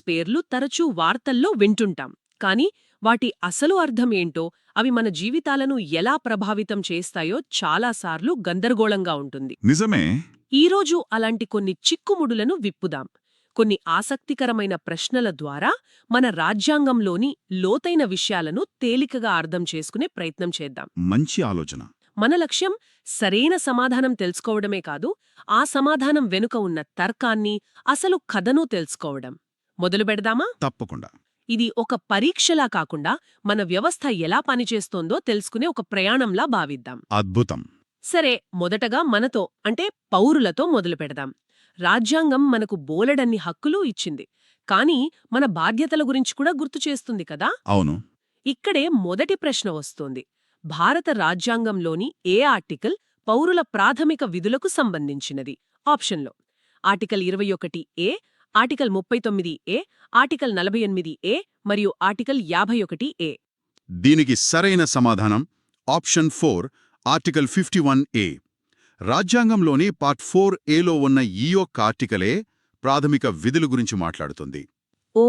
పేర్లు తరచూ వార్తల్లో వింటుంటాం కానీ వాటి అసలు అర్థం ఏంటో అవి మన జీవితాలను ఎలా ప్రభావితం చేస్తాయో చాలాసార్లు గందరగోళంగా ఉంటుంది. నిజమే. ఈరోజు అలాంటి కొన్ని చిక్కుముడులను విప్పుదాం. కొన్ని ఆసక్తికరమైన ప్రశ్నల ద్వారా మన రాజ్యాంగంలోని లోతైన విషయాలను తేలికగా అర్థం చేసుకునే ప్రయత్నం చేద్దాం. మంచి ఆలోచన. మన లక్ష్యం సరైన సమాధానం తెలుసుకోవడమే కాదు, ఆ సమాధానం వెనుక ఉన్న తర్కాన్ని, అసలు కథను తెలుసుకోవడం. మొదలు పెడదామా? తప్పకుండా. ఇది ఒక పరీక్షలా కాకుండా మన వ్యవస్థ ఎలా పనిచేస్తోందో తెలుసుకునే ఒక ప్రయాణంలా భావిద్దాం. అద్భుతం. సరే, మొదటగా మనతో అంటే పౌరులతో మొదలు పెడదాం. రాజ్యాంగం మనకు బోలెడన్ని హక్కులు ఇచ్చింది, కానీ మన బాధ్యతల గురించి కూడా గుర్తు చేస్తుంది కదా. అవును. ఇక్కడే మొదటి ప్రశ్న వస్తోంది. భారత రాజ్యాంగంలోని ఏ ఆర్టికల్ పౌరుల ప్రాథమిక విధులకు సంబంధించినది? ఆప్షన్లో article 21A, article 39A, article 48A మరియు ఆర్టికల్ 51A. దీనికి సరైన సమాధానం ఆప్షన్ 4, ఆర్టికల్ 51A. రాజ్యాంగంలోని పార్ట్ 4Aలో ఉన్న ఈ యొక్క ఆర్టికలే ప్రాథమిక విధుల గురించి మాట్లాడుతుంది. ఓ,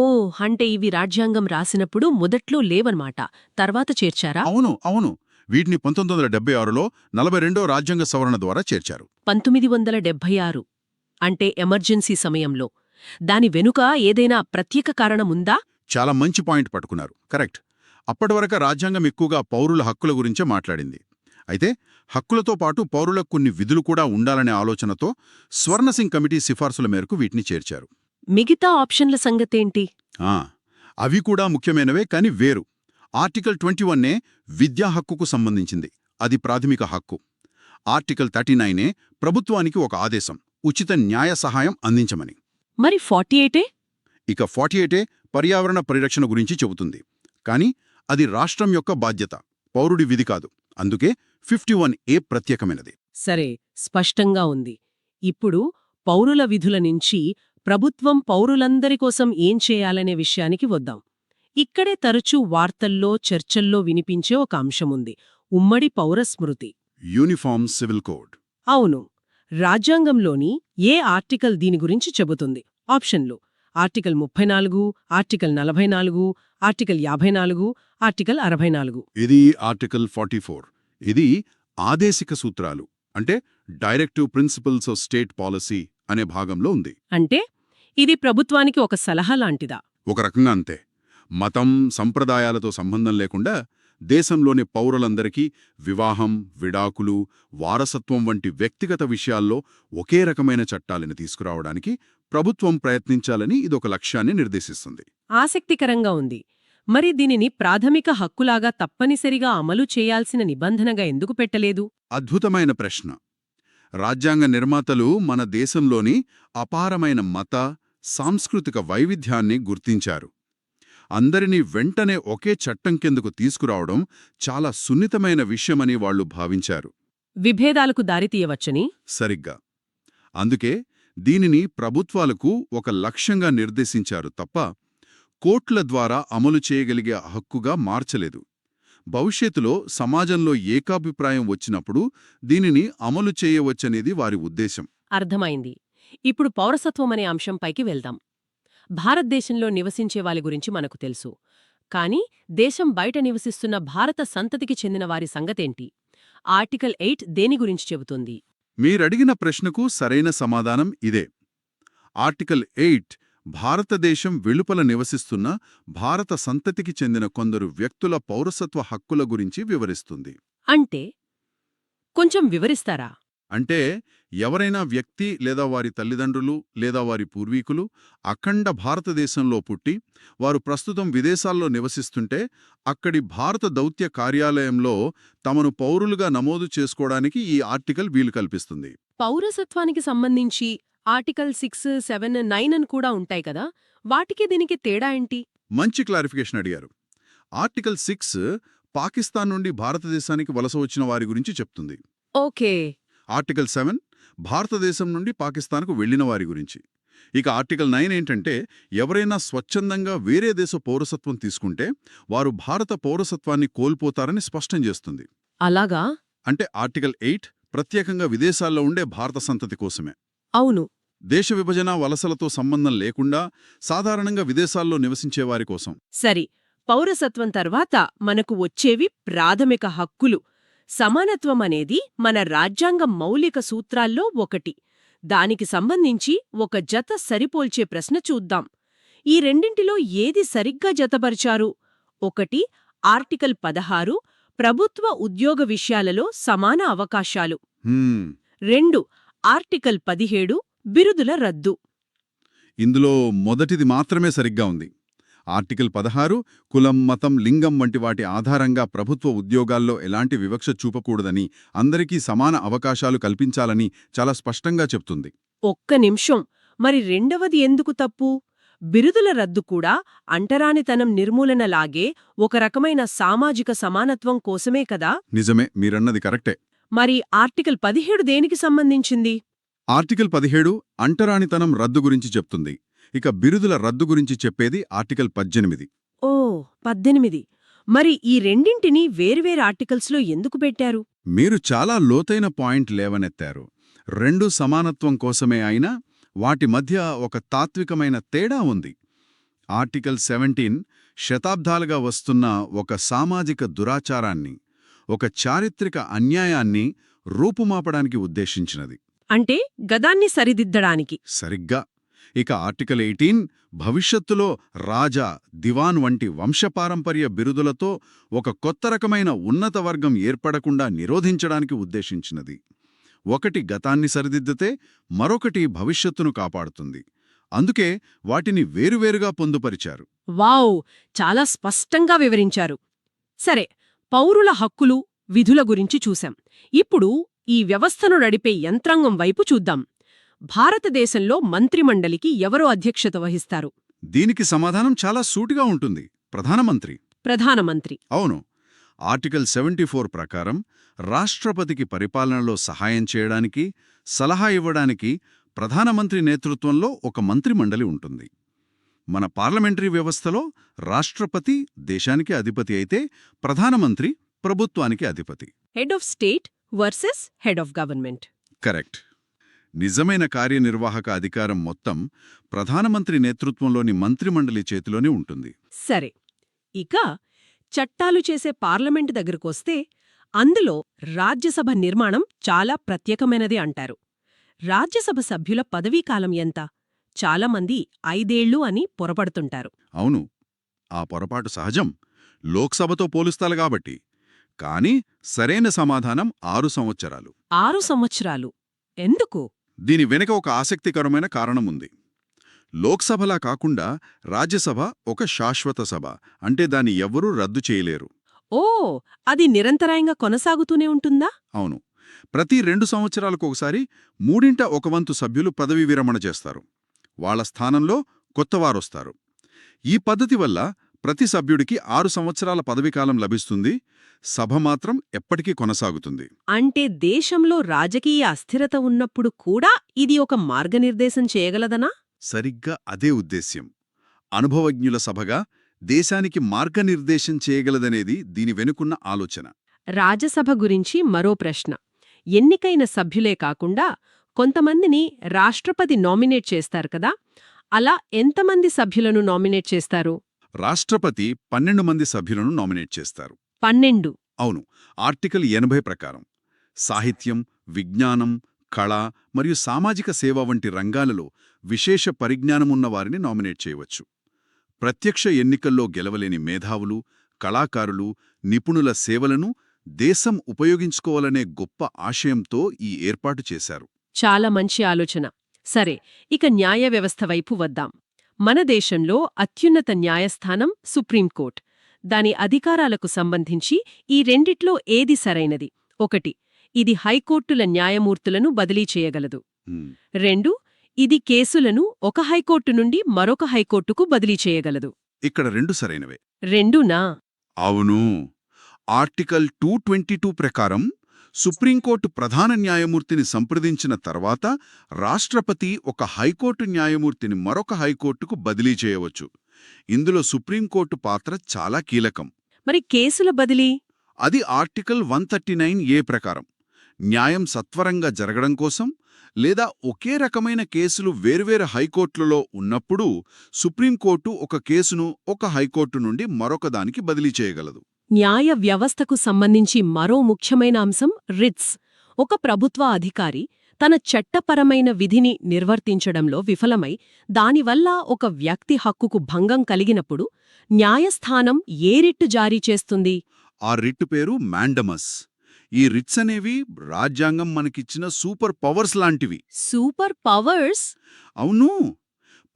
అంటే ఇవి రాజ్యాంగం రాసినప్పుడు మొదట్లో లేవన్నమాట, తర్వాత చేర్చారా? అవును. వీటిని 1976లో 42వ రాజ్యాంగ సవరణ ద్వారా చేర్చారు. 1976 అంటే ఎమర్జెన్సీ సమయంలో. దాని వెనుక ఏదైనా ప్రత్యేక కారణముందా? చాలా మంచి పాయింట్ పట్టుకున్నారు. కరెక్ట్. అప్పటివరకు రాజ్యాంగం ఎక్కువగా పౌరుల హక్కుల గురించే మాట్లాడింది. అయితే హక్కులతో పాటు పౌరులకు కొన్ని విధులు కూడా ఉండాలనే ఆలోచనతో స్వర్ణసింగ్ కమిటీ సిఫార్సుల మేరకు వీటిని చేర్చారు. మిగతా ఆప్షన్ల సంగతేంటి? అవి కూడా ముఖ్యమైనవే, కాని వేరు. ఆర్టికల్ 21A విద్యా హక్కుకు సంబంధించింది. అది ప్రాథమిక హక్కు. ఆర్టికల్ 39A ప్రభుత్వానికి ఒక ఆదేశం, ఉచిత న్యాయ సహాయం అందించమని. మరి 48A? ఇక 48A పర్యావరణ పరిరక్షణ గురించి చెబుతుంది. కాని అది రాష్ట్రం యొక్క బాధ్యత, పౌరుడి విధి కాదు. అందుకే 51A ప్రత్యేకమైనది. సరే, స్పష్టంగా ఉంది. ఇప్పుడు పౌరుల విధుల నుంచి ప్రభుత్వం పౌరులందరి కోసం ఏం చేయాలనే విషయానికి వద్దాం. ఇక్కడే తరచూ వార్తల్లో, చర్చల్లో వినిపించే ఒక అంశముంది: ఉమ్మడి పౌరస్మృతి. Uniform civil code. అవును. రాజ్యాంగంలోని ఏ ఆర్టికల్ దీని గురించి చెబుతుంది? ఆప్షన్లు ఆర్టికల్ 34, ఆర్టికల్ 44, ఆర్టికల్ 54, ఆర్టికల్ 64. ఇది ఆర్టికల్ 44. ఇది ఆదేశిక సూత్రాలు, అంటే directive principles of state policy అనే భాగంలో ఉంది. అంటే ఇది ప్రభుత్వానికి ఒక సలహా లాంటిదా? ఒక రకంగా అంతే. మతం, సంప్రదాయాలతో సంబంధం లేకుండా దేశంలోని పౌరులందరికీ వివాహం, విడాకులు, వారసత్వం వంటి వ్యక్తిగత విషయాల్లో ఒకే రకమైన చట్టాలను తీసుకురావడానికి ప్రభుత్వం ప్రయత్నించాలని ఇదొక లక్ష్యాన్ని నిర్దేశిస్తుంది. ఆసక్తికరంగా ఉంది. మరి దీనిని ప్రాథమిక హక్కులాగా తప్పనిసరిగా అమలు చేయాల్సిన నిబంధనగా ఎందుకు పెట్టలేదు? అద్భుతమైన ప్రశ్న. రాజ్యాంగ నిర్మాతలు మన దేశంలోని అపారమైన మత, సాంస్కృతిక వైవిధ్యాన్ని గుర్తించారు. అందరినీ వెంటనే ఒకే చట్టం కిందకు తీసుకురావడం చాలా సున్నితమైన విషయమని వాళ్లు భావించారు. విభేదాలకు దారితీయవచ్చని? సరిగ్గా. అందుకే దీనిని ప్రభుత్వాలకు ఒక లక్ష్యంగా నిర్దేశించారు తప్ప కోర్టుల ద్వారా అమలు చేయగలిగే హక్కుగా మార్చలేదు. భవిష్యత్తులో సమాజంలో ఏకాభిప్రాయం వచ్చినప్పుడు దీనిని అమలు చేయవచ్చనేది వారి ఉద్దేశం. అర్థమైంది. ఇప్పుడు పౌరసత్వమనే అంశంపైకి వెళ్దాం. భారతదేశంలో నివసించే వారి గురించి మనకు తెలుసు. కానీ దేశం బయట నివసిస్తున్న భారత సంతతికి చెందిన వారి సంగతేంటి? ఆర్టికల్ 8 దేని గురించి చెబుతుంది? మీరడిగిన ప్రశ్నకు సరైన సమాధానం ఇదే. ఆర్టికల్ 8 భారతదేశం వెలుపల నివసిస్తున్న భారత సంతతికి చెందిన కొందరు వ్యక్తుల పౌరసత్వ హక్కుల గురించి వివరిస్తుంది. అంటే కొంచెం వివరిస్తారా? అంటే ఎవరైనా వ్యక్తి లేదా వారి తల్లిదండ్రులు లేదా వారి పూర్వీకులు అఖండ భారతదేశంలో పుట్టి వారు ప్రస్తుతం విదేశాల్లో నివసిస్తుంటే అక్కడి భారత దౌత్య కార్యాలయంలో తమను పౌరులుగా నమోదు చేసుకోవడానికి ఈ ఆర్టికల్ వీలు కల్పిస్తుంది. పౌరసత్వానికి సంబంధించి ఆర్టికల్ 6, 7, 9 అని కూడా ఉంటాయి కదా, వాటికి దీనికి తేడా ఏంటి? మంచి క్లారిఫికేషన్ అడిగారు. ఆర్టికల్ 6 పాకిస్తాన్ నుండి భారతదేశానికి వలస వచ్చిన వారి గురించి చెప్తుంది. ఓకే. ఆర్టికల్ 7 భారతదేశం నుండి పాకిస్తాన్కు వెళ్లిన వారి గురించి. ఇక ఆర్టికల్ 9 ఏంటంటే ఎవరైనా స్వచ్ఛందంగా వేరే దేశ పౌరసత్వం తీసుకుంటే వారు భారత పౌరసత్వాన్ని కోల్పోతారని స్పష్టం చేస్తుంది. అలాగా? అంటే ఆర్టికల్ 8 ప్రత్యేకంగా విదేశాల్లో ఉండే భారత సంతతి కోసమే. అవును. దేశ విభజన వలసలతో సంబంధం లేకుండా సాధారణంగా విదేశాల్లో నివసించేవారి కోసం. సరి, పౌరసత్వం తర్వాత మనకు వచ్చేవి ప్రాథమిక హక్కులు. సమానత్వం అనేది మన రాజ్యాంగ మౌలిక సూత్రాల్లో ఒకటి. దానికి సంబంధించి ఒక జత సరిపోల్చే ప్రశ్న చూద్దాం. ఈ రెండింటిలో ఏది సరిగ్గా జతపరిచారు? ఒకటి ఆర్టికల్ 16 ప్రభుత్వ ఉద్యోగ విషయాలలో సమాన అవకాశాలు. హ్మ్, 2 ఆర్టికల్ 17 బిరుదుల రద్దు. ఇందులో మొదటిది మాత్రమే సరిగ్గా ఉంది. ఆర్టికల్ 16 కులం, మతం, లింగం వంటి వాటి ఆధారంగా ప్రభుత్వ ఉద్యోగాల్లో ఎలాంటి వివక్ష చూపకూడదని, అందరికీ సమాన అవకాశాలు కల్పించాలని చాలా స్పష్టంగా చెప్తుంది. ఒక్క నిమిషం, మరి రెండవది ఎందుకు తప్పు? బిరుదుల రద్దు కూడా అంటరానితనం నిర్మూలనలాగే ఒక రకమైన సామాజిక సమానత్వం కోసమే కదా? నిజమే, మీరన్నది కరెక్టే. మరి ఆర్టికల్ 17 దేనికి సంబంధించింది? ఆర్టికల్ 17 అంటరానితనం రద్దు గురించి చెప్తుంది. ఇక బిరుదుల రద్దు గురించి చెప్పేది ఆర్టికల్ 18. ఓ, 18. మరి ఈ రెండింటినీ వేర్వేరు ఆర్టికల్స్లో ఎందుకు పెట్టారు? మీరు చాలా లోతైన పాయింట్ లేవనెత్తారు. రెండు సమానత్వం కోసమే అయినా వాటి మధ్య ఒక తాత్వికమైన తేడా ఉంది. ఆర్టికల్ 17 శతాబ్దాలుగా వస్తున్న ఒక సామాజిక దురాచారాన్ని, ఒక చారిత్రక అన్యాయాన్ని రూపుమాపడానికి ఉద్దేశించినది. అంటే గదాన్ని సరిదిద్దడానికి. సరిగ్గా. ఇక ఆర్టికల్ 18 భవిష్యత్తులో రాజా, దివాన్ వంటి వంశపారంపర్య బిరుదులతో ఒక కొత్త రకమైన ఉన్నత వర్గం ఏర్పడకుండా నిరోధించడానికి ఉద్దేశించినది. ఒకటి గతాన్ని సరిదిద్దితే మరొకటి భవిష్యత్తును కాపాడుతుంది. అందుకే వాటిని వేరువేరుగా పొందుపరిచారు. వావ్, చాలా స్పష్టంగా వివరించారు. సరే, పౌరుల హక్కులు, విధుల గురించి చూశాం. ఇప్పుడు ఈ వ్యవస్థను నడిపే యంత్రాంగం వైపు చూద్దాం. భారతదేశంలో మంత్రిమండలికి ఎవరు అధ్యక్షత వహిస్తారు? దీనికి సమాధానం చాలా సూటిగా ఉంటుంది: ప్రధానమంత్రి. ప్రధానమంత్రి. అవును. ఆర్టికల్ 74 ప్రకారం రాష్ట్రపతికి పరిపాలనలో సహాయం చేయడానికి, సలహా ఇవ్వడానికి ప్రధానమంత్రి నేతృత్వంలో ఒక మంత్రిమండలి ఉంటుంది. మన పార్లమెంటరీ వ్యవస్థలో రాష్ట్రపతి దేశానికి అధిపతి అయితే, ప్రధానమంత్రి ప్రభుత్వానికి అధిపతి. Head of state versus head of government. Correct. నిజమైన కార్యనిర్వాహక అధికారం మొత్తం ప్రధానమంత్రి నేతృత్వంలోని మంత్రిమండలి చేతిలోనే ఉంటుంది. సరే, ఇక చట్టాలు చేసే పార్లమెంటు దగ్గరకొస్తే అందులో రాజ్యసభ నిర్మాణం చాలా ప్రత్యేకమైనది అంటారు. రాజ్యసభ సభ్యుల పదవీకాలం ఎంత? చాలామంది 5 ఏళ్ళు అని పొరపడుతుంటారు. అవును, ఆ పొరపాటు సహజం, లోక్సభతో పోలుస్తారు కాబట్టి. కానీ సరైన సమాధానం 6 సంవత్సరాలు. 6 సంవత్సరాలు ఎందుకు? దీని వెనుక ఒక ఆసక్తికరమైన కారణముంది. లోక్సభలా కాకుండా రాజ్యసభ ఒక శాశ్వత సభ, అంటే దాన్ని ఎవ్వరూ రద్దు చేయలేరు. ఓ, అది నిరంతరాయంగా కొనసాగుతూనే ఉంటుందా? అవును. ప్రతి 2 సంవత్సరాలకొకసారి 3/1 సభ్యులు పదవీ విరమణ చేస్తారు. వాళ్ల స్థానంలో కొత్తవారొస్తారు. ఈ పద్ధతి వల్ల ప్రతి సభ్యుడికి 6 సంవత్సరాల పదవీకాలం లభిస్తుంది. సభ మాత్రం ఎప్పటికీ కొనసాగుతుంది. అంటే దేశంలో రాజకీయ అస్థిరత ఉన్నప్పుడు కూడా ఇది ఒక మార్గనిర్దేశం చేయగలదనా? సరిగ్గా అదే ఉద్దేశ్యం. అనుభవజ్ఞుల సభగా దేశానికి మార్గనిర్దేశం చేయగలదనేది దీని వెనుకున్న ఆలోచన. రాజ్యసభ గురించి మరో ప్రశ్న. ఎన్నికైన సభ్యులే కాకుండా కొంతమందిని రాష్ట్రపతి నామినేట్ చేస్తారు కదా, అలా ఎంతమంది సభ్యులను నామినేట్ చేస్తారు? రాష్ట్రపతి 12 మంది సభ్యులను నామినేట్ చేస్తారు. 12? అవును. ఆర్టికల్ 80 ప్రకారం సాహిత్యం, విజ్ఞానం, కళ మరియు సామాజిక సేవ వంటి రంగాలలో విశేష పరిజ్ఞానమున్న వారిని నామినేట్ చేయవచ్చు. ప్రత్యక్ష ఎన్నికల్లో గెలవలేని మేధావులు, కళాకారులు, నిపుణుల సేవలను దేశం ఉపయోగించుకోవాలనే గొప్ప ఆశయంతో ఈ ఏర్పాటు చేశారు. చాలా మంచి ఆలోచన. సరే, ఇక న్యాయ వ్యవస్థ వైపు వద్దాం. మన దేశంలో అత్యున్నత న్యాయస్థానం సుప్రీంకోర్టు. దాని అధికారాలకు సంబంధించి ఈ రెండిట్లో ఏది సరైనది? 1, ఇది హైకోర్టుల న్యాయమూర్తులను బదిలీ చేయగలదు. 2, ఇది కేసులను ఒక హైకోర్టు నుండి మరొక హైకోర్టుకు బదిలీ చేయగలదు. ఇక్కడ 2 సరైనవే. 2నా? అవును. ఆర్టికల్ 222 ప్రకారం సుప్రీంకోర్టు ప్రధాన న్యాయమూర్తిని సంప్రదించిన తర్వాత రాష్ట్రపతి ఒక హైకోర్టు న్యాయమూర్తిని మరొక హైకోర్టుకు బదిలీ చేయవచ్చు. ఇందులో సుప్రీంకోర్టు పాత్ర చాలా కీలకం. మరి కేసుల బదిలీ? అది ఆర్టికల్ 139A ప్రకారం. న్యాయం సత్వరంగా జరగడం కోసం లేదా ఒకే రకమైన కేసులు వేర్వేరు హైకోర్టులలో ఉన్నప్పుడు సుప్రీంకోర్టు ఒక కేసును ఒక హైకోర్టు నుండి మరొక దానికి బదిలీ చేయగలదు. న్యాయ వ్యవస్థకు సంబంధించి మరో ముఖ్యమైన అంశం రిట్స్. ఒక ప్రభుత్వ అధికారి తన చట్టపరమైన విధిని నిర్వర్తించడంలో విఫలమై దానివల్ల ఒక వ్యక్తి హక్కుకు భంగం కలిగినప్పుడు న్యాయస్థానం ఏ రిట్టు జారీ చేస్తుంది? ఆ రిట్ పేరు మ్యాండమస్. ఈ రిట్స్ అనేవి రాజ్యాంగం మనకిచ్చిన సూపర్ పవర్స్ లాంటివి. Super powers? అవును,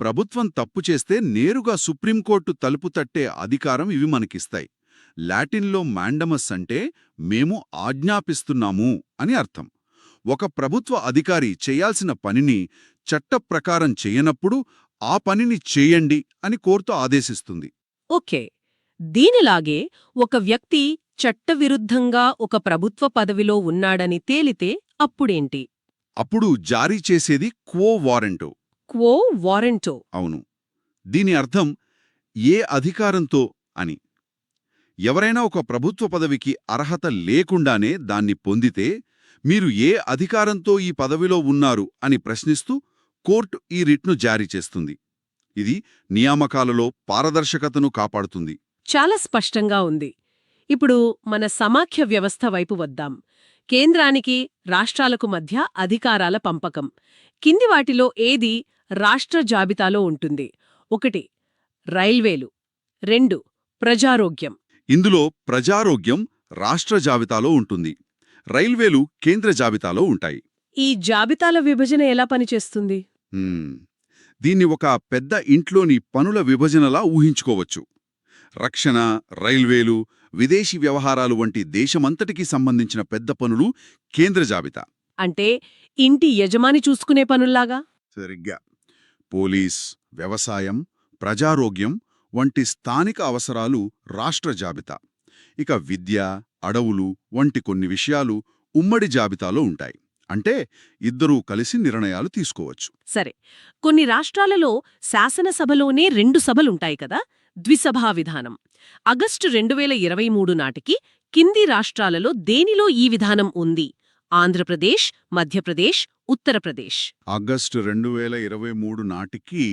ప్రభుత్వం తప్పు చేస్తే నేరుగా సుప్రీంకోర్టు తలుపు తట్టే అధికారం ఇవి మనకిస్తాయి. లాటిన్లో మ్యాండమస్ అంటే మేము ఆజ్ఞాపిస్తున్నాము అని అర్థం. ఒక ప్రభుత్వ అధికారి చేయాల్సిన పనిని చట్టప్రకారం చేయనప్పుడు ఆ పనిని చేయండి అని కోర్టు ఆదేశిస్తుంది. ఓకే. దీనిలాగే ఒక వ్యక్తి చట్టవిరుద్ధంగా ఒక ప్రభుత్వ పదవిలో ఉన్నాడని తేలితే అప్పుడేంటి? అప్పుడు జారీ చేసేది క్వో వారెంటో. క్వో వారెంటో? అవును, దీని అర్థం ఏ అధికారంతో అని. ఎవరైనా ఒక ప్రభుత్వ పదవికి అర్హత లేకుండానే దాన్ని పొందితే మీరు ఏ అధికారంతో ఈ పదవిలో ఉన్నారు అని ప్రశ్నిస్తూ కోర్టు ఈ రిట్ను జారీ చేస్తుంది. ఇది నియామకాలలో పారదర్శకతను కాపాడుతుంది. చాలా స్పష్టంగా ఉంది. ఇప్పుడు మన సమాఖ్య వ్యవస్థ వైపు వద్దాం. కేంద్రానికి రాష్ట్రాలకు మధ్య అధికారాల పంపకం. కింది వాటిలో ఏది రాష్ట్ర జాబితాలో ఉంటుంది? 1. రైల్వేలు. 2. ప్రజారోగ్యం. ఇందులో ప్రజారోగ్యం రాష్ట్ర జాబితాలో ఉంటుంది. రైల్వేలు కేంద్ర జాబితాలో ఉంటాయి. ఈ జాబితాల విభజన ఎలా పనిచేస్తుంది? దీన్ని ఒక పెద్ద ఇంట్లోని పనుల విభజనలా ఊహించుకోవచ్చు. రక్షణ, రైల్వేలు, విదేశీ వ్యవహారాలు వంటి దేశమంతటికీ సంబంధించిన పెద్ద పనులు కేంద్ర జాబితా. అంటే ఇంటి యజమాని చూసుకునే పనుల్లాగా? సరిగ్గా. పోలీస్, వ్యవసాయం, ప్రజారోగ్యం వంటి స్థానిక అవసరాలు రాష్ట్ర జాబితా. ఇక విద్య, అడవులు వంటి కొన్ని విషయాలు ఉమ్మడి జాబితాలో ఉంటాయి. అంటే ఇద్దరూ కలిసి నిర్ణయాలు తీసుకోవచ్చు. సరే, కొన్ని రాష్ట్రాలలో శాసనసభలోనే 2 సభలుంటాయి కదా, ద్విసభా విధానం. ఆగస్టు 2023 నాటికి కింది రాష్ట్రాలలో దేనిలో ఈ విధానం ఉంది? ఆంధ్రప్రదేశ్, మధ్యప్రదేశ్, ఉత్తరప్రదేశ్. ఆగస్టు 2023 నాటికి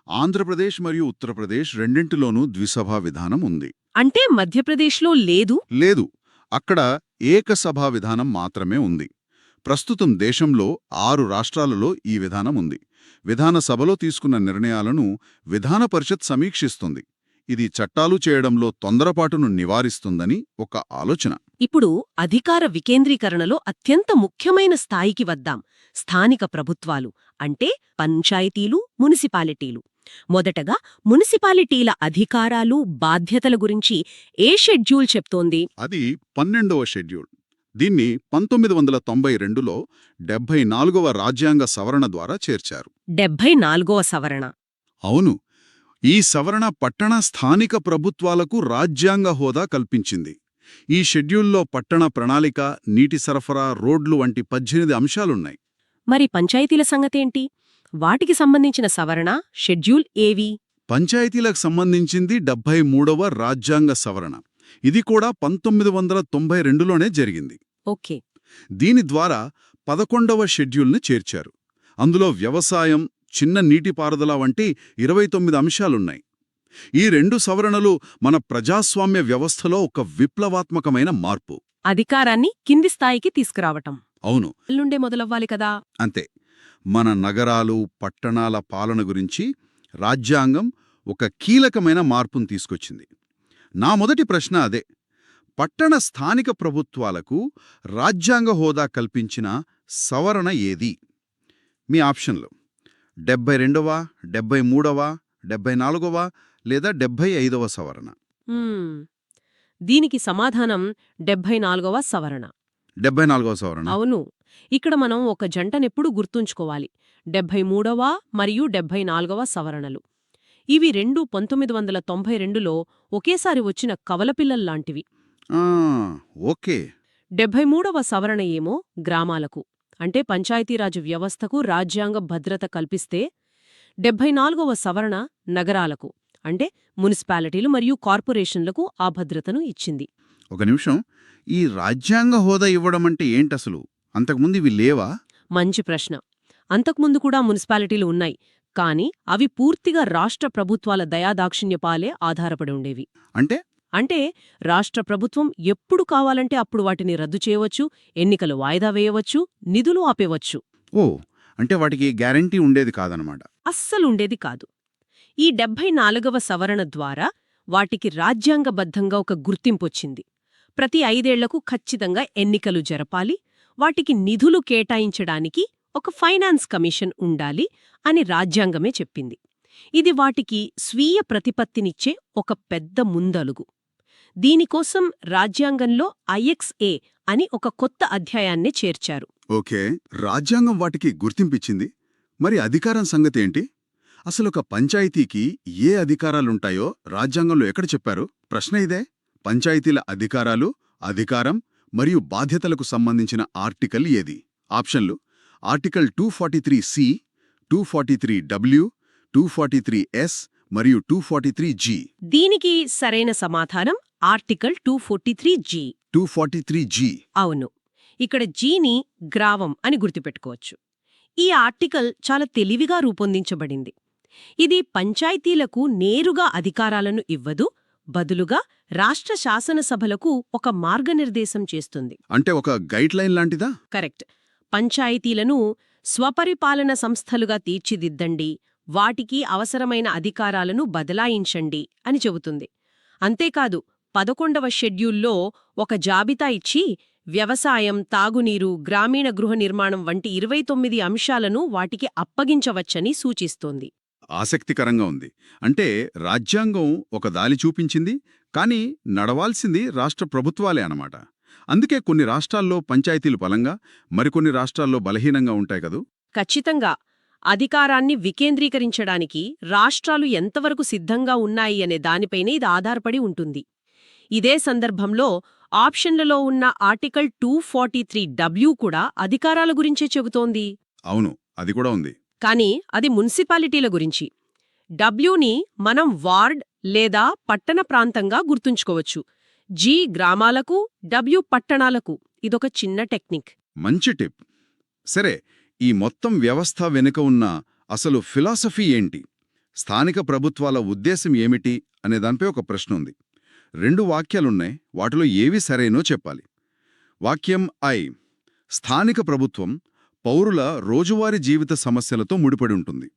ఆంధ్రప్రదేశ్ మరియు ఉత్తరప్రదేశ్ రెండింటిలోనూ ద్విసభా విధానం ఉంది. అంటే మధ్యప్రదేశ్లో లేదు? లేదు, అక్కడ ఏకసభా విధానం మాత్రమే ఉంది. ప్రస్తుతం దేశంలో 6 రాష్ట్రాలలో ఈ విధానం ఉంది. విధానసభలో తీసుకున్న నిర్ణయాలను విధాన పరిషత్ సమీక్షిస్తుంది. ఇది చట్టాలు చేయడంలో తొందరపాటును నివారిస్తుందని ఒక ఆలోచన. ఇప్పుడు అధికార వికేంద్రీకరణలో అత్యంత ముఖ్యమైన స్థాయికి వద్దాం. స్థానిక ప్రభుత్వాలు అంటే పంచాయతీలు, మునిసిపాలిటీలు. మొదటగా మునిసిపాలిటీల అధికారాలు, బాధ్యతల గురించి ఏ షెడ్యూల్ చెప్తోంది? అది 12వ షెడ్యూల్. దీన్ని 1992లో 74వ రాజ్యాంగ సవరణ ద్వారా చేర్చారు. 74వ సవరణ? అవును, ఈ సవరణ పట్టణ స్థానిక ప్రభుత్వాలకు రాజ్యాంగ హోదా కల్పించింది. ఈ షెడ్యూల్లో పట్టణ ప్రణాళిక, నీటి సరఫరా, రోడ్లు వంటి 18 అంశాలున్నాయి. మరి పంచాయతీల సంగతేంటి? వాటికి సంబంధించిన సవరణ, షెడ్యూల్ ఏవి? పంచాయతీలకు సంబంధించింది 73వ రాజ్యాంగ సవరణ. ఇది కూడా 1992లోనే జరిగింది. ఓకే. దీని ద్వారా 11వ షెడ్యూల్ని చేర్చారు. అందులో వ్యవసాయం, చిన్న నీటిపారుదల వంటి 29 అంశాలున్నాయి. ఈ 2 సవరణలు మన ప్రజాస్వామ్య వ్యవస్థలో ఒక విప్లవాత్మకమైన మార్పు. అధికారాన్ని కింది స్థాయికి తీసుకురావటం. అవును, నుండే మొదలవ్వాలి కదా. అంతే. మన నగరాలు, పట్టణాల పాలన గురించి రాజ్యాంగం ఒక కీలకమైన మార్పును తీసుకొచ్చింది. నా మొదటి ప్రశ్న అదే. పట్టణ స్థానిక ప్రభుత్వాలకు రాజ్యాంగ హోదా కల్పించిన సవరణ ఏది? మీ ఆప్షన్లు 72వ, 73వ, 74వ లేదా 75వ సవరణ. దీనికి సమాధానం 74వ సవరణ. 74వ సవరణ. అవును. ఇక్కడ మనం ఒక జంటనెప్పుడు గుర్తుంచుకోవాలి. 73వ మరియు 74వ సవరణలు. ఇవి రెండూ 1992లో ఒకేసారి వచ్చిన కవలపిల్లల్లాంటివి. ఓకే. 73వ సవరణ ఏమో గ్రామాలకు, అంటే పంచాయతీరాజ్ వ్యవస్థకు రాజ్యాంగ భద్రత కల్పిస్తే, 74వ సవరణ నగరాలకు, అంటే మున్సిపాలిటీలు మరియు కార్పొరేషన్లకు ఆ భద్రతను ఇచ్చింది. ఒక నిమిషం, ఈ రాజ్యాంగ హోదా ఇవ్వడమంటే ఏంటసలు? అంతకుముందు ఇవి లేవా? మంచి ప్రశ్న. అంతకుముందు కూడా మున్సిపాలిటీలు ఉన్నాయి, కానీ అవి పూర్తిగా రాష్ట్ర ప్రభుత్వాల దయాదాక్షిణ్యపాలే ఆధారపడి ఉండేవి. అంటే అంటే రాష్ట్ర ప్రభుత్వం ఎప్పుడు కావాలంటే అప్పుడు వాటిని రద్దు చేయవచ్చు, ఎన్నికలు వాయిదా వేయవచ్చు, నిధులు ఆపేవచ్చు. ఓ, అంటే వాటికి గ్యారంటీ ఉండేది కాదనమాట. అస్సలుండేది కాదు. ఈ 74వ సవరణ ద్వారా వాటికి రాజ్యాంగబద్ధంగా ఒక గుర్తింపొచ్చింది. ప్రతి 5 ఏళ్లకు ఖచ్చితంగా ఎన్నికలు జరపాలి, వాటికి నిధులు కేటాయించడానికి ఒక ఫైనాన్స్ కమిషన్ ఉండాలి అని రాజ్యాంగమే చెప్పింది. ఇది వాటికి స్వీయ ప్రతిపత్తినిచ్చే ఒక పెద్ద ముందలుగు. దీనికోసం రాజ్యాంగంలో ఐఎక్స్ఏ అని ఒక కొత్త అధ్యాయాన్నే చేర్చారు. ఓకే, రాజ్యాంగం వాటికి గుర్తింపిచ్చింది. మరి అధికారం సంగతేంటి? అసలొక పంచాయతీకి ఏ అధికారాలుంటాయో రాజ్యాంగంలో ఎక్కడ చెప్పారు? ప్రశ్న ఇదే. పంచాయతీల అధికారాలు, అధికారం మరియు బాధ్యతలకు సంబంధించిన ఆర్టికల్ ఏది? ఆప్షన్లు: ఆర్టికల్ 243C, 243W, 243S మరియు 243G. దీనికి సరైన సమాధానం ఆర్టికల్ 243G. 243G. అవును. ఇక్కడ జీని గ్రావం అని గుర్తుపెట్టుకోవచ్చు. ఈ ఆర్టికల్ చాలా తెలివిగా రూపొందించబడింది. ఇది పంచాయతీలకు నేరుగా అధికారాలను ఇవ్వదు, బదులుగా రాష్ట్ర శాసనసభలకు ఒక మార్గనిర్దేశం చేస్తుంది. అంటే ఒక గైడ్లైన్ లాంటిదా? కరెక్ట్. పంచాయతీలను స్వపరిపాలన సంస్థలుగా తీర్చిదిద్దండి, వాటికి అవసరమైన అధికారాలను బదలాయించండి అని చెబుతుంది. అంతేకాదు, 11వ షెడ్యూల్లో ఒక జాబితా ఇచ్చి వ్యవసాయం, తాగునీరు, గ్రామీణ గృహ నిర్మాణం వంటి 29 అంశాలను వాటికి అప్పగించవచ్చని సూచిస్తోంది. ఆసక్తికరంగా ఉంది. అంటే రాజ్యాంగం ఒక దారి చూపించింది, కానీ నడవాల్సింది రాష్ట్ర ప్రభుత్వాలే అన్నమాట. అందుకే కొన్ని రాష్ట్రాల్లో పంచాయతీలు బలంగా, మరికొన్ని రాష్ట్రాల్లో బలహీనంగా ఉంటాయి కదూ? ఖచ్చితంగా. అధికారాన్ని వికేంద్రీకరించడానికి రాష్ట్రాలు ఎంతవరకు సిద్ధంగా ఉన్నాయి అనే దానిపైనే ఇది ఆధారపడి ఉంటుంది. ఇదే సందర్భంలో ఆప్షన్లలో ఉన్న ఆర్టికల్ 243W కూడా అధికారాల గురించే చెబుతోంది. అవును, అది కూడా ఉంది. కానీ అది మున్సిపాలిటీల గురించి. డబ్ల్యూని మనం వార్డ్ లేదా పట్టణ ప్రాంతంగా గుర్తుంచుకోవచ్చు. జీ గ్రామాలకు, డబ్ల్యూ పట్టణాలకు. ఇదొక చిన్న టెక్నిక్. మంచి టిప్. సరే, ఈ మొత్తం వ్యవస్థ వెనుక ఉన్న అసలు ఫిలాసఫీ ఏంటి? స్థానిక ప్రభుత్వాల ఉద్దేశం ఏమిటి అనే దానిపై ఒక ప్రశ్న ఉంది. 2 వాక్యాలున్నాయి, వాటిలో ఏవి సరైనో చెప్పాలి. వాక్యం ఐ: స్థానిక ప్రభుత్వం పౌరుల రోజువారీ జీవిత సమస్యలతో ముడిపడి ఉంటుంది.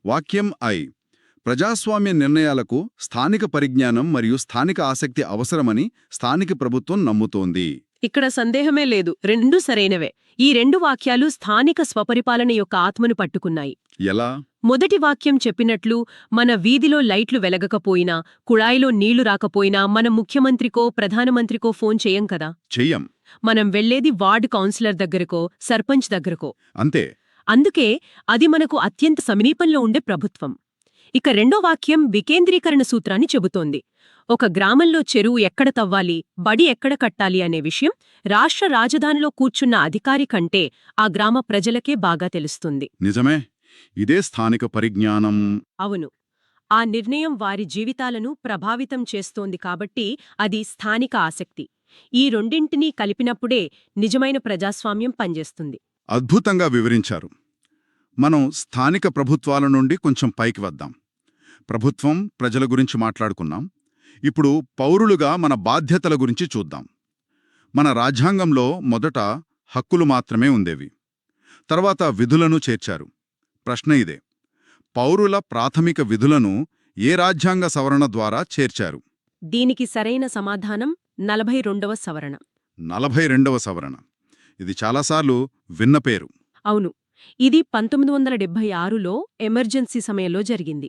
వాక్యం ఐ: ప్రజాస్వామ్య నిర్ణయాలకు స్థానిక పరిజ్ఞానం మరియు స్థానిక ఆసక్తి అవసరమని స్థానిక ప్రభుత్వం నమ్ముతోంది. ఇక్కడ సందేహమే లేదు, 2 సరైనవే. ఈ 2 వాక్యాలు స్థానిక స్వపరిపాలన యొక్క ఆత్మను పట్టుకున్నాయి. ఎలా? మొదటి వాక్యం చెప్పినట్లు, మన వీధిలో లైట్లు వెలగకపోయినా, కుళాయిలో నీళ్లు రాకపోయినా మనం ముఖ్యమంత్రికో ప్రధానమంత్రికో ఫోన్ చేయం కదా. చెయ్యం. మనం వెళ్లేది వార్డు కౌన్సిలర్ దగ్గరకో, సర్పంచ్ దగ్గరకో. అంతే. అందుకే అది మనకు అత్యంత సమీపంలో ఉండే ప్రభుత్వం. ఇక 2వ వాక్యం వికేంద్రీకరణ సూత్రాన్ని చెబుతోంది. ఒక గ్రామంలో చెరువు ఎక్కడ తవ్వాలి, బడి ఎక్కడ కట్టాలి అనే విషయం రాష్ట్ర రాజధానిలో కూర్చున్న అధికారి కంటే ఆ గ్రామ ప్రజలకే బాగా తెలుస్తుంది. నిజమే, ఇదే స్థానిక పరిజ్ఞానం. అవును. ఆ నిర్ణయం వారి జీవితాలను ప్రభావితం చేస్తోంది కాబట్టి అది స్థానిక ఆసక్తి. ఈ రెండింటినీ కలిపినప్పుడే నిజమైన ప్రజాస్వామ్యం పనిచేస్తుంది. అద్భుతంగా వివరించారు. మనం స్థానిక ప్రభుత్వాల నుండి కొంచెం పైకి వద్దాం. ప్రభుత్వం, ప్రజల గురించి మాట్లాడుకున్నాం. ఇప్పుడు పౌరులుగా మన బాధ్యతల గురించి చూద్దాం. మన రాజ్యాంగంలో మొదట హక్కులు మాత్రమే ఉండేవి. తర్వాత విధులను చేర్చారు. ప్రశ్న ఇదే: పౌరుల ప్రాథమిక విధులను ఏ రాజ్యాంగ సవరణ ద్వారా చేర్చారు? దీనికి సరైన సమాధానం 42వ సవరణ. 42వ సవరణ. ఇది చాలాసార్లు విన్న పేరు. అవును. ఇది 1976లో ఎమర్జెన్సీ సమయంలో జరిగింది.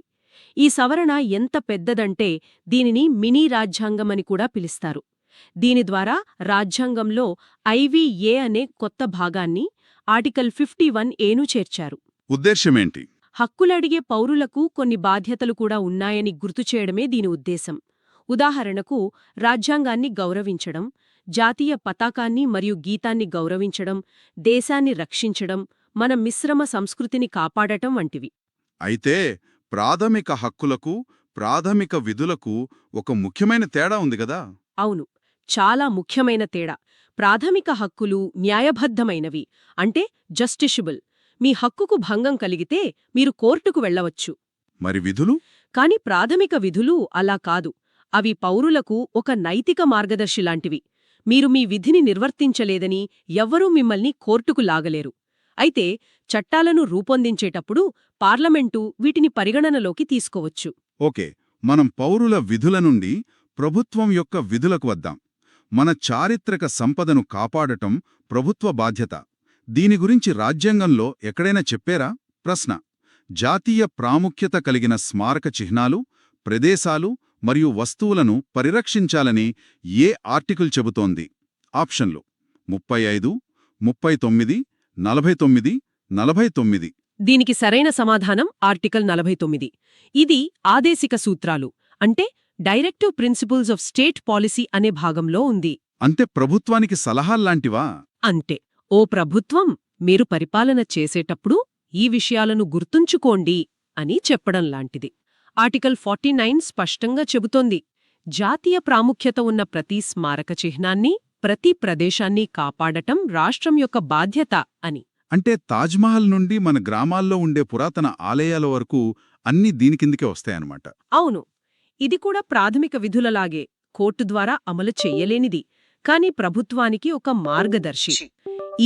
ఈ సవరణ ఎంత పెద్దదంటే దీనిని మినీ రాజ్యాంగమని కూడా పిలుస్తారు. దీని ద్వారా రాజ్యాంగంలో ఐవీఏ అనే కొత్త భాగాన్ని, ఆర్టికల్ 51ఏను చేర్చారు. ఉద్దేశ్యమేంటి? హక్కులడిగే పౌరులకు కొన్ని బాధ్యతలు కూడా ఉన్నాయని గుర్తుచేయడమే దీని ఉద్దేశం. ఉదాహరణకు, రాజ్యాంగాన్ని గౌరవించడం, జాతీయ పతాకాన్ని మరియు గీతాన్ని గౌరవించడం, దేశాన్ని రక్షించడం, మన మిశ్రమ సంస్కృతిని కాపాడటం వంటివి. అయితే ప్రాథమిక హక్కులకు, ప్రాథమిక విధులకు ఒక ముఖ్యమైన తేడా ఉంది గదా? అవును, చాలా ముఖ్యమైన తేడా. ప్రాథమిక హక్కులు న్యాయబద్ధమైనవి, అంటే జస్టిషబుల్. మీ హక్కుకు భంగం కలిగితే మీరు కోర్టుకు వెళ్లవచ్చు. మరి విధులు? కాని ప్రాథమిక విధులు అలా కాదు. అవి పౌరులకు ఒక నైతిక మార్గదర్శిలాంటివి. మీరు మీ విధిని నిర్వర్తించలేదని ఎవ్వరూ మిమ్మల్ని కోర్టుకు లాగలేరు. అయితే చట్టాలను రూపొందించేటప్పుడు పార్లమెంటు వీటిని పరిగణనలోకి తీసుకోవచ్చు. ఓకే, మనం పౌరుల విధుల నుండి ప్రభుత్వం యొక్క విధులకు వద్దాం. మన చారిత్రక సంపదను కాపాడటం ప్రభుత్వ బాధ్యత. దీని గురించి రాజ్యాంగంలో ఎక్కడైనా చెప్పారా? ప్రశ్న. జాతీయ ప్రాముఖ్యత కలిగిన స్మారక చిహ్నాలు, ప్రదేశాలు మరియు వస్తువులను పరిరక్షించాలని ఏ ఆర్టికల్ చెబుతోంది? ఆప్షన్లు 35, 39, 49, 49. దీనికి సరైన సమాధానం ఆర్టికల్ 49. ఇది ఆదేశిక సూత్రాలు, అంటే directive principles of state policy అనే భాగంలో ఉంది. అంటే ప్రభుత్వానికి సలహాల్లాంటివా? అంటే, ఓ ప్రభుత్వం, మీరు పరిపాలన చేసేటప్పుడు ఈ విషయాలను గుర్తుంచుకోండి అని చెప్పడం లాంటిది. ఆర్టికల్ 49 స్పష్టంగా చెబుతోంది, జాతీయ ప్రాముఖ్యత ఉన్న ప్రతి స్మారక చిహ్నాన్ని, ప్రతి ప్రదేశాన్ని కాపాడటం రాష్ట్రం యొక్క బాధ్యత అని. అంటే తాజ్మహల్ నుండి మన గ్రామాల్లో ఉండే పురాతన ఆలయాల వరకు అన్నీ దీని కిందికే వస్తాయన్నమాట. అవును, ఇది కూడా ప్రాథమిక విధులలాగే కోర్టు ద్వారా అమలు చెయ్యలేనిది, కాని ప్రభుత్వానికి ఒక మార్గదర్శి.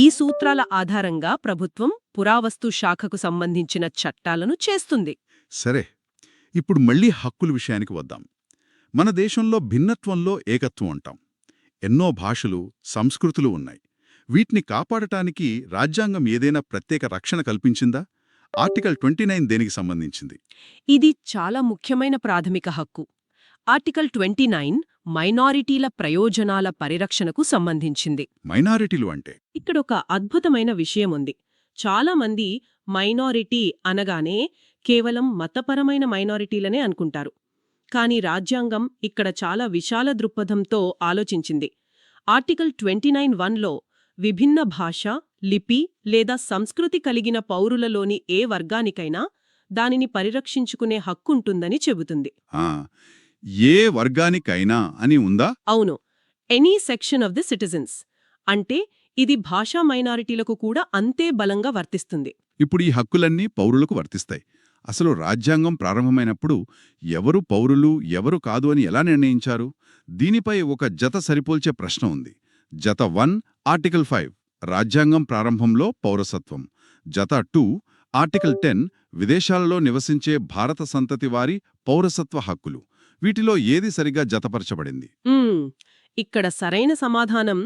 ఈ సూత్రాల ఆధారంగా ప్రభుత్వం పురావస్తు శాఖకు సంబంధించిన చట్టాలను చేస్తుంది. సరే, ఇప్పుడు మళ్ళీ హక్కుల విషయానికి వద్దాం. మన దేశంలో భిన్నత్వంలో ఏకత్వం అంటాం. ఎన్నో భాషలు, సంస్కృతులు ఉన్నాయి. వీటిని కాపాడటానికి రాజ్యాంగం ఏదైనా ప్రత్యేక రక్షణ కల్పించిందా? ఆర్టికల్ 29 దేనికి సంబంధించింది? ఇది చాలా ముఖ్యమైన ప్రాథమిక హక్కు. ఆర్టికల్ 29 మైనారిటీల ప్రయోజనాల పరిరక్షణకు సంబంధించింది. మైనారిటీలు అంటే? ఇక్కడొక అద్భుతమైన విషయముంది. చాలామంది మైనారిటీ అనగానే కేవలం మతపరమైన మైనారిటీలనే అనుకుంటారు. కాని రాజ్యాంగం ఇక్కడ చాలా విశాల దృక్పథంతో ఆలోచించింది. ఆర్టికల్ 29(1)లో విభిన్న భాష, లిపి లేదా సంస్కృతి కలిగిన పౌరులలోని ఏ వర్గానికైనా దానిని పరిరక్షించుకునే హక్కుంటుందని చెబుతుంది. ఏ వర్గానికైనా అని ఉందా? అవును, any section of the citizens. అంటే ఇది భాషా మైనారిటీలకు కూడా అంతే బలంగా వర్తిస్తుంది. ఇప్పుడు ఈ హక్కులన్నీ పౌరులకు వర్తిస్తాయి. అసలు రాజ్యాంగం ప్రారంభమైనప్పుడు ఎవరు పౌరులు, ఎవరు కాదు అని ఎలా నిర్ణయించారు? దీనిపై ఒక జత సరిపోల్చే ప్రశ్న ఉంది. జత 1 ఆర్టికల్ 5 రాజ్యాంగం ప్రారంభంలో పౌరసత్వం. జత 2 ఆర్టికల్ 10 విదేశాలలో నివసించే భారత సంతతి వారి పౌరసత్వ హక్కులు. వీటిలో ఏది సరిగా జతపరచబడింది? ఇక్కడ సరైన సమాధానం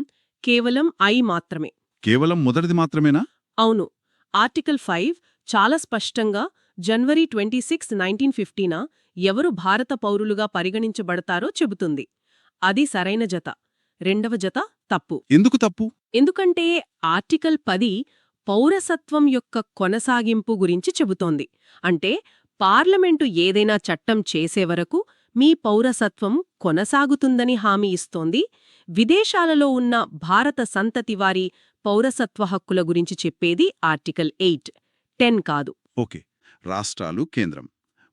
కేవలం ఐ మాత్రమే. కేవలం మొదటిది మాత్రమేనా? అవును. ఆర్టికల్ 5 చాలా స్పష్టంగా జనవరి 26, 1950న ఎవరు భారత పౌరులుగా పరిగణించబడతారో చెబుతుంది. అది సరైన జత. రెండవ జత తప్పు. ఎందుకు తప్పు? ఎందుకంటే ఆర్టికల్ 10 పౌరసత్వం యొక్క కొనసాగింపు గురించి చెబుతోంది. అంటే పార్లమెంటు ఏదైనా చట్టం చేసే వరకు మీ పౌరసత్వం కొనసాగుతుందని హామీ ఇస్తోంది. విదేశాలలో ఉన్న భారత సంతతి వారి పౌరసత్వ హక్కుల గురించి చెప్పేది ఆర్టికల్ 8, 10 కాదు. ఓకే, రాష్ట్రాలు, కేంద్రం.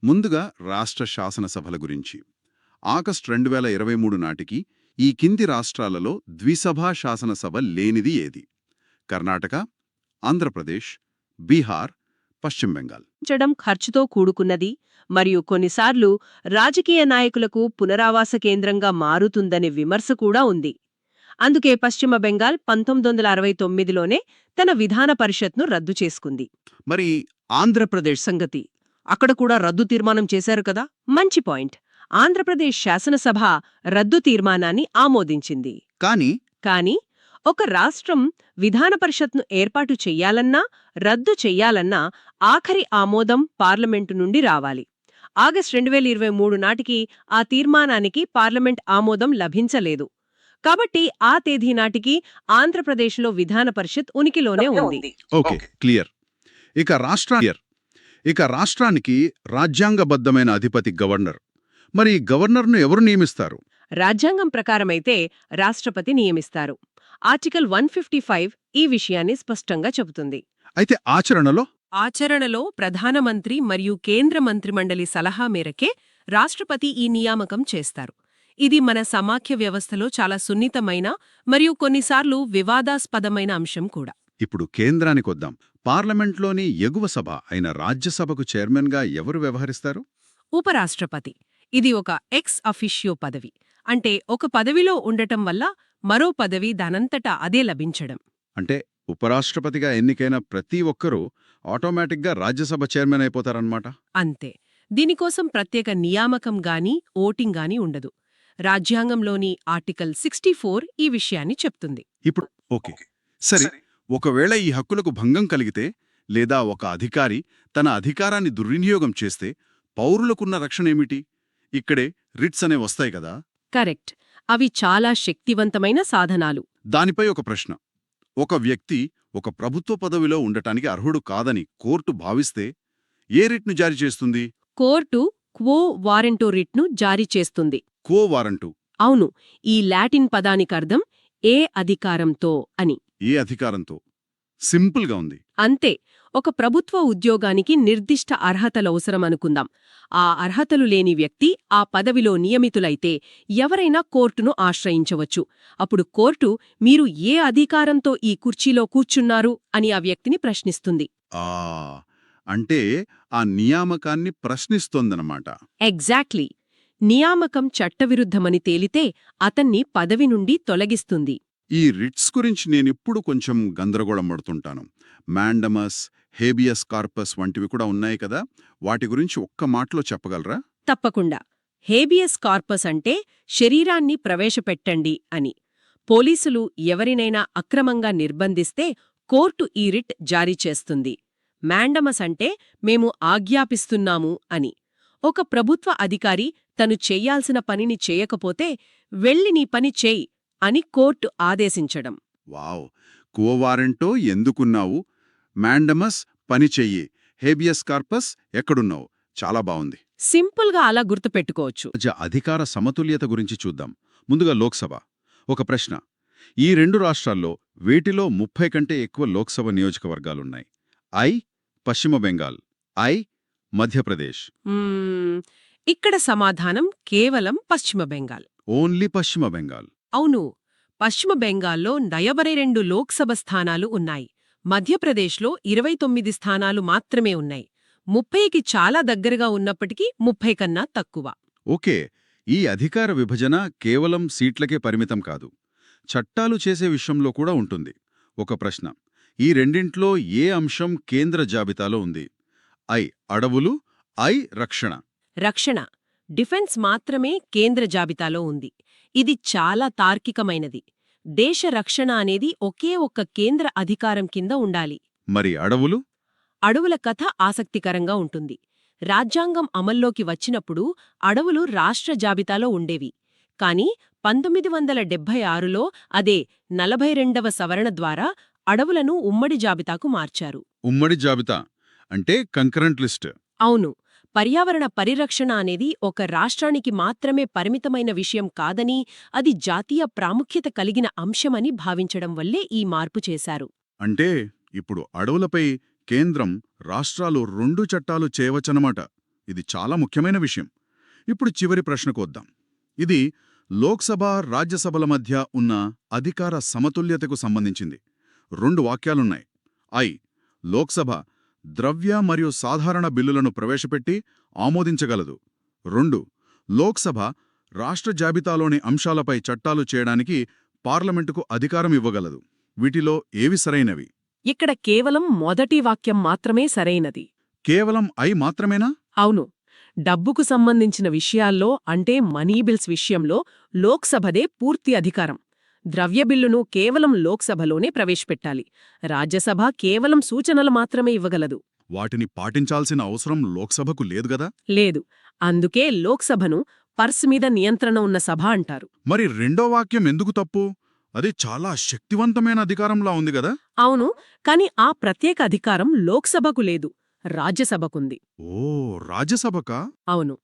ముందుగా రాష్ట్ర శాసనసభల గురించి. ఆగస్టు 2023 నాటికి ఈ కింది రాష్ట్రాలలో ద్విసభా శాసనసభ లేనిది ఏది? కర్ణాటక, ఆంధ్రప్రదేశ్, బీహార్, పశ్చిమ బెంగాల్. ఖర్చుతో కూడుకున్నది మరియు కొన్నిసార్లు రాజకీయ నాయకులకు పునరావాస కేంద్రంగా మారుతుందనే విమర్శ కూడా ఉంది. అందుకే పశ్చిమ బెంగాల్ 1969లోనే తన విధాన పరిషత్ను రద్దు చేసుకుంది. మరి ఆంధ్రప్రదేశ్ సంగతి? అక్కడ కూడా రద్దు తీర్మానం చేశారు కదా. మంచి పాయింట్. ఆంధ్రప్రదేశ్ శాసనసభ రద్దు తీర్మానాన్ని ఆమోదించింది. కానీ ఒక రాష్ట్రం విధాన పరిషత్ను ఏర్పాటు చెయ్యాలన్నా, రద్దు చెయ్యాలన్నా ఆఖరి ఆమోదం పార్లమెంటు నుండి రావాలి. ఆగస్టు 2023 నాటికి ఆ తీర్మానానికి పార్లమెంట్ ఆమోదం లభించలేదు. కాబట్టి ఆ తేదీ నాటికి ఆంధ్రప్రదేశ్లో విధాన పరిషత్ ఉనికిలోనే ఉంది. Okay, clear. ఇక రాష్ట్రానికి రాజ్యాంగబద్ధమైన అధిపతి గవర్నర్. మరి గవర్నర్ను ఎవరు నియమిస్తారు? రాజ్యాంగం ప్రకారమైతే రాష్ట్రపతి నియమిస్తారు. ఆర్టికల్ 155 ఈ విషయాన్ని స్పష్టంగా చెబుతుంది. అయితే ఆచరణలో ప్రధానమంత్రి మరియు కేంద్ర మంత్రిమండలి సలహా మేరకే రాష్ట్రపతి ఈ నియామకం చేస్తారు. ఇది మన సమాఖ్య వ్యవస్థలో చాలా సున్నితమైన మరియు కొన్నిసార్లు వివాదాస్పదమైన అంశం కూడా. ఇప్పుడు కేంద్రానికొద్దాం. పార్లమెంట్లోని ఎగువ సభ అయిన రాజ్యసభకు చైర్మన్గా ఎవరు వ్యవహరిస్తారు? ఉపరాష్ట్రపతి. ఇది ఒక ఎక్స్ అఫిషియో పదవి. అంటే ఒక పదవిలో ఉండటం వల్ల మరో పదవి దానంతటా అదే లభించడం. అంటే ఉపరాష్ట్రపతిగా ఎన్నికైన ప్రతి ఒక్కరూ ఆటోమేటిక్గా రాజ్యసభ చైర్మన్ అయిపోతారన్నమాట. అంతే. దీనికోసం ప్రత్యేక నియామకం గానీ ఓటింగ్ గానీ ఉండదు. రాజ్యాంగంలోని ఆర్టికల్ 64 ఈ విషయాన్ని చెప్తుంది. ఇప్పుడు ఓకే, సరే, ఒకవేళ ఈ హక్కులకు భంగం కలిగితే లేదా ఒక అధికారి తన అధికారాన్ని దుర్వినియోగం చేస్తే పౌరులకున్న రక్షణేమిటి? ఇక్కడే రిట్స్ అనే వస్తాయి కదా. కరెక్ట్. అవి చాలా శక్తివంతమైన సాధనాలు. దానిపై ఒక ప్రశ్న. ఒక వ్యక్తి ఒక ప్రభుత్వ పదవిలో ఉండటానికి అర్హుడు కాదని కోర్టు భావిస్తే ఏ రిట్ను జారీ చేస్తుంది? కోర్టు క్వో వారెంటో రిట్ను జారీ చేస్తుంది. కో వారంటు. అవును, ఈ లాటిన్ పదానికర్థం ఏ అధికారంతో అని. ఏ అధికారంతో? సింపుల్గా ఉంది. అంతే. ఒక ప్రభుత్వ ఉద్యోగానికి నిర్దిష్ట అర్హతలవసరం అనుకుందాం. ఆ అర్హతలు లేని వ్యక్తి ఆ పదవిలో నియమితులైతే ఎవరైనా కోర్టును ఆశ్రయించవచ్చు. అప్పుడు కోర్టు మీరు ఏ అధికారంతో ఈ కుర్చీలో కూర్చున్నారు అని ఆ వ్యక్తిని ప్రశ్నిస్తుంది. ఆ అంటే ఆ నియామకాన్ని ప్రశ్నిస్తోందన్నమాట. ఎగ్జాక్ట్లీ. నియామకం చట్టవిరుద్ధమని తేలితే అతన్ని పదవి నుండి తొలగిస్తుంది. ఈ రిట్స్ గురించి నేనిప్పుడు కొంచెం గందరగోళం పడుతుంటాను. మాండమస్, హేబియస్ కార్పస్ వంటివి కూడా ఉన్నాయి కదా, వాటి గురించి ఒక్క మాటలో చెప్పగలరా? తప్పకుండా. హేబియస్ కార్పస్ అంటే శరీరాన్ని ప్రవేశపెట్టండి అని. పోలీసులు ఎవరినైనా అక్రమంగా నిర్బంధిస్తే కోర్టు ఈ రిట్ జారీ చేస్తుంది. మాండమస్ అంటే మేము ఆజ్ఞాపిస్తున్నాము అని. ఒక ప్రభుత్వ అధికారి తను చెయ్యాల్సిన పనిని చేయకపోతే వెళ్ళి నీ పని చేయి అని కోర్టు ఆదేశించడం. వావ్! కో వారెంటో ఎందుకున్నావు, మాండమస్ పని చెయ్యి, హేబియస్ కార్పస్ ఎక్కడున్నావు. చాలా బావుంది. సింపుల్గా అలా గుర్తుపెట్టుకోవచ్చు. అధికార సమతుల్యత గురించి చూద్దాం. ముందుగా లోక్సభ. ఒక ప్రశ్న. ఈ రెండు రాష్ట్రాల్లో వేటిలో 30 కంటే ఎక్కువ లోక్సభ నియోజకవర్గాలున్నాయి? ఐ పశ్చిమ బెంగాల్, ఐ మధ్యప్రదేశ్. ఇక్కడ సమాధానం కేవలం పశ్చిమ బెంగాల్. ఓన్లీ పశ్చిమ బెంగాల్. అవును. పశ్చిమ బెంగాల్లో 42 లోక్సభ స్థానాలు ఉన్నాయి. మధ్యప్రదేశ్లో 29 స్థానాలు మాత్రమే ఉన్నాయి. 30కి చాలా దగ్గరగా ఉన్నప్పటికీ 30 కన్నా తక్కువ. ఓకే, ఈ అధికార విభజన కేవలం సీట్లకే పరిమితం కాదు, చట్టాలు చేసే విషయంలో కూడా ఉంటుంది. ఒక ప్రశ్న. ఈ రెండింట్లో ఏ అంశం కేంద్ర జాబితాలో ఉంది? ఐ అడవులు, ఐ రక్షణ. రక్షణ, డిఫెన్స్ మాత్రమే కేంద్ర జాబితాలో ఉంది. ఇది చాలా తార్కికమైనది. దేశ రక్షణ అనేది ఒకే ఒక్క కేంద్ర అధికారం కింద ఉండాలి. మరి అడవులు? అడవుల కథ ఆసక్తికరంగా ఉంటుంది. రాజ్యాంగం అమల్లోకి వచ్చినప్పుడు అడవులు రాష్ట్ర జాబితాలో ఉండేవి. కాని 1976లో అదే 42వ సవరణ ద్వారా అడవులను ఉమ్మడి జాబితాకు మార్చారు. ఉమ్మడి జాబితా అంటే కంకరెంట్ లిస్ట్. అవును. పర్యావరణ పరిరక్షణ అనేది ఒక రాష్ట్రానికి మాత్రమే పరిమితమైన విషయం కాదని, అది జాతీయ ప్రాముఖ్యత కలిగిన అంశమని భావించడం వల్లే ఈ మార్పు చేశారు. అంటే ఇప్పుడు అడవులపై కేంద్రం, రాష్ట్రాలు 2 చట్టాలు చేయవచ్చన్నమాట. ఇది చాలా ముఖ్యమైన విషయం. ఇప్పుడు చివరి ప్రశ్నకు వద్దాం. ఇది లోక్సభ, రాజ్యసభల మధ్య ఉన్న అధికార సమతుల్యతకు సంబంధించింది. 2 వాక్యాలున్నాయి. ఐ లోక్సభ ద్రవ్య మరియు సాధారణ బిల్లులను ప్రవేశపెట్టి ఆమోదించగలదు. 2 లోక్సభ రాష్ట్ర జాబితాలోని అంశాలపై చట్టాలు చేయడానికి పార్లమెంటుకు అధికారం ఇవ్వగలదు. వీటిలో ఏవి సరైనవి? ఇక్కడ కేవలం మొదటి వాక్యం మాత్రమే సరైనది. కేవలం ఐ మాత్రమేనా? అవును. డబ్బుకు సంబంధించిన విషయాల్లో, అంటే మనీ బిల్స్ విషయంలో లోక్సభదే పూర్తి అధికారం. ద్రవ్యబిల్లును కేవలం లోక్సభలోనే ప్రవేశపెట్టాలి. రాజ్యసభ కేవలం సూచనలు మాత్రమే ఇవ్వగలదు. వాటిని పాటించాల్సిన అవసరం లోక్సభకు లేదుగదా? లేదు. అందుకే లోక్సభను పర్స్ మీద నియంత్రణ ఉన్న సభ అంటారు. మరి రెండో వాక్యం ఎందుకు తప్పు? అది చాలా శక్తివంతమైన అధికారంలా ఉంది గదా? అవును, కాని ఆ ప్రత్యేక అధికారం లోక్సభకు లేదు, రాజ్యసభకుంది. ఓ, రాజ్యసభకా? అవును.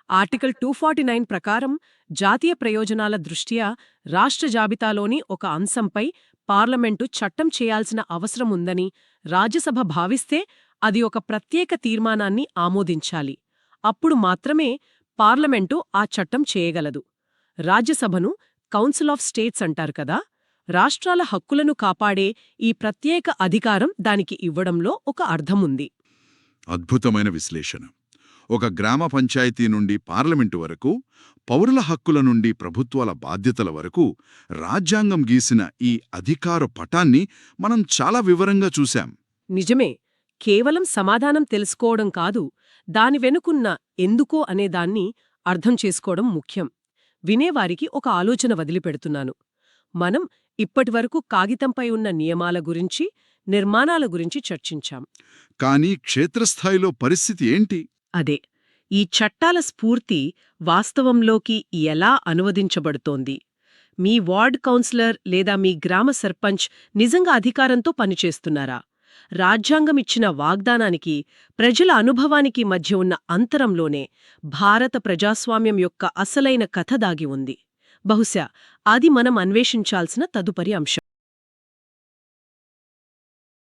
ఆర్టికల్ 249 ప్రకారం జాతీయ ప్రయోజనాల దృష్ట్యా రాష్ట్ర జాబితాలోని ఒక అంశంపై పార్లమెంటు చట్టం చేయాల్సిన అవసరం ఉందని రాజ్యసభ భావిస్తే అది ఒక ప్రత్యేక తీర్మానాన్ని ఆమోదించాలి. అప్పుడు మాత్రమే పార్లమెంటు ఆ చట్టం చేయగలదు. రాజ్యసభను కౌన్సిల్ ఆఫ్ స్టేట్స్ అంటారు కదా, రాష్ట్రాల హక్కులను కాపాడే ఈ ప్రత్యేక అధికారం దానికి ఇవ్వడంలో ఒక అర్థముంది. అద్భుతమైన విశ్లేషణ. ఒక గ్రామ పంచాయతీ నుండి పార్లమెంటు వరకు, పౌరుల హక్కుల నుండి ప్రభుత్వాల బాధ్యతల వరకు రాజ్యాంగం గీసిన ఈ అధికార పటాన్ని మనం చాలా వివరంగా చూశాం. నిజమే. కేవలం సమాధానం తెలుసుకోవడం కాదు, దాని వెనుకున్న ఎందుకో అనేదాన్ని అర్థం చేసుకోవడం ముఖ్యం. వినేవారికి ఒక ఆలోచన వదిలిపెడుతున్నాను. మనం ఇప్పటివరకు కాగితంపై ఉన్న నియమాల గురించి, నిర్మాణాల గురించి చర్చించాం. కానీ క్షేత్రస్థాయిలో పరిస్థితి ఏంటి? అదే, ఈ చట్టాల స్ఫూర్తి వాస్తవంలోకి ఎలా అనువదించబడుతోంది? మీ వార్డ్ కౌన్సిలర్ లేదా మీ గ్రామ సర్పంచ్ నిజంగా అధికారంతో పనిచేస్తున్నారా? రాజ్యాంగమిచ్చిన వాగ్దానానికి, ప్రజల అనుభవానికి మధ్య ఉన్న అంతరంలోనే భారత ప్రజాస్వామ్యం యొక్క అసలైన కథ దాగి ఉంది. బహుశా అది మనం అన్వేషించాల్సిన తదుపరి అంశం.